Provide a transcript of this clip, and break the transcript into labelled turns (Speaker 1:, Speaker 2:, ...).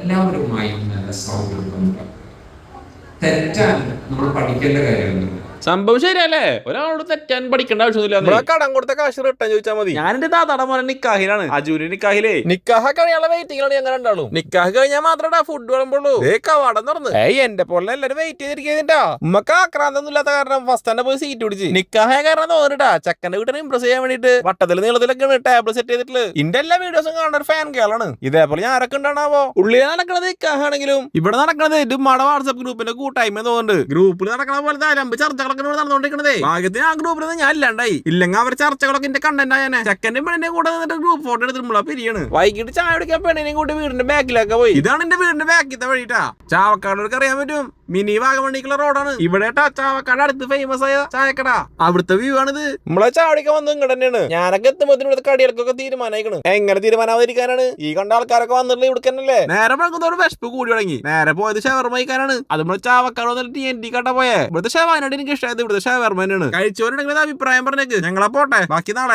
Speaker 1: എല്ലാവരുമായും നല്ല സൗഹൃദം. തെറ്റാൻ നമ്മൾ പഠിക്കേണ്ട കാര്യമൊന്നുമില്ല.
Speaker 2: സംഭവം ശരിയല്ലേ? ഒരാളോട് തെറ്റാൻ പഠിക്കേണ്ട ആവശ്യമൊന്നുമില്ല.
Speaker 3: കടം കൊടുത്ത കാശ് റിട്ടേൺ ചോദിച്ചാൽ മതി.
Speaker 2: ഞാൻ എന്റെ താത്താടെ മോനെ നിക്കാഹിലാണ്. അജുവിന്റെ നിക്കാഹിലേ
Speaker 3: നിക്കാഹ കഴിയാനുള്ള വെയിറ്റിംഗിലാണ് ഞങ്ങൾ രണ്ടാളും. നിക്കാഹ് കഴിഞ്ഞാൽ മാത്രമേ ഫുഡ് വിളമ്പുള്ളൂ. കവാടം തുറന്ന് എന്റെ പോലെ എല്ലാരും വെയിറ്റ് ചെയ്തിരിക്കുന്നിട്ടാ. ഉമ്മക്ക് ആക്രാന്തൊന്നും ഇല്ലാത്ത കാരണം ഫസ്റ്റ് തന്നെ പോയി സീറ്റ് പിടിച്ച്. നിക്കാഹ കാരണം തോന്നിട്ടാ ചെക്കന്റെ വീട്ടിനെ ഇംപ്രസ് ചെയ്യാൻ വേണ്ടിട്ട് വട്ടത്തിൽ നീളത്തിലൊക്കെ ടേബിൾ സെറ്റ് ചെയ്തിട്ടുള്ളത്. ഇന്റെ എല്ലാ വീഡിയോസും കാണുന്ന ഒരു ഫാൻ കേളാണ്. ഇതേപോലെ ഞാൻ ആരൊക്കെ ഉണ്ടാണാവോ. ഉള്ളിൽ നടക്കണത് നിക്കാഹാണെങ്കിലും ഇവിടെ നടക്കണത് ഇതുമ്മടെ വാട്സ്ആപ്പ് ഗ്രൂപ്പിന്റെ കൂട്ടായ്മ തോന്നുന്നുണ്ട്. ഗ്രൂപ്പിൽ നടക്കണ പോലെ അലമ്പ് ചർച്ചകളൊക്കെ നടന്നുകൊണ്ടിരിക്കണതേ. ഭാഗ്യത്തിന് ആ ഗ്രൂപ്പിൽ ഞാൻ ഇല്ലാണ്ടായി. ഇല്ലെങ്കിൽ അവർ ചർച്ചകളൊക്കെ എന്റെ കണ്ടന്റ് ആയാനെ. ചെക്കന്റെ പെണ്ണിന്റെ കൂടെ നിന്നിട്ട് ഗ്രൂപ്പ് ഫോട്ടോ എടുത്തിട്ടുള്ള പിരിയാണ്. വൈകിട്ട് ചായ കുടിക്കാൻ പെണ്ണിനെയും കൂട്ടി വീടിന്റെ ബാക്കിലൊക്കെ പോയി. ഇതാണ് എന്റെ വീടിന്റെ ബാക്കിത്തെ വഴിട്ടാ. ചാവക്കാടൊക്കെ അറിയാൻ പറ്റും. മിനി വാഗമണ്ണിക്കുള്ള റോഡാണ്. ഇവിടെ ചാവക്കാട് അടുത്ത് ഫേമസ് ആയ ചായക്കട. അവിടുത്തെ വ്യൂ ആണിത്. നമ്മളെ ചാടിക്കാൻ വന്നത് ഇങ്ങോട്ട് തന്നെയാണ്. ഞാനൊക്കെ എത്തുമ്പോഴത്തേനും ഇവിടുത്തെ കടികൾക്കൊക്കെ തീരുമാനമായിക്കണ്. എങ്ങനെ തീരുമാനാവാതിരിക്കാനാണ്? ഈ കണ്ട ആൾക്കാരൊക്കെ വന്നിട്ടുള്ള ഇവിടെ തന്നെയല്ലേ. നേരെ പഴക്കുന്നതോട് വിശപ്പ് കൂടി തുടങ്ങി. നേരെ പോയത് ഷവർമ കഴിക്കാനാണ്. അത് നമ്മള് ചാവക്കാട് വന്നിട്ട് TNT കട പോയെ. ഇവിടുത്തെ ഷവാനായിട്ട് എനിക്ക് ഇഷ്ടമായത് ഇവിടുത്തെ ഷവർമ തന്നെയാണ്. കഴിച്ചവരുണ്ടെങ്കിൽ അഭിപ്രായം പറഞ്ഞേക്ക്. ഞങ്ങളെ പോട്ടെ, ബാക്കി നാളെ.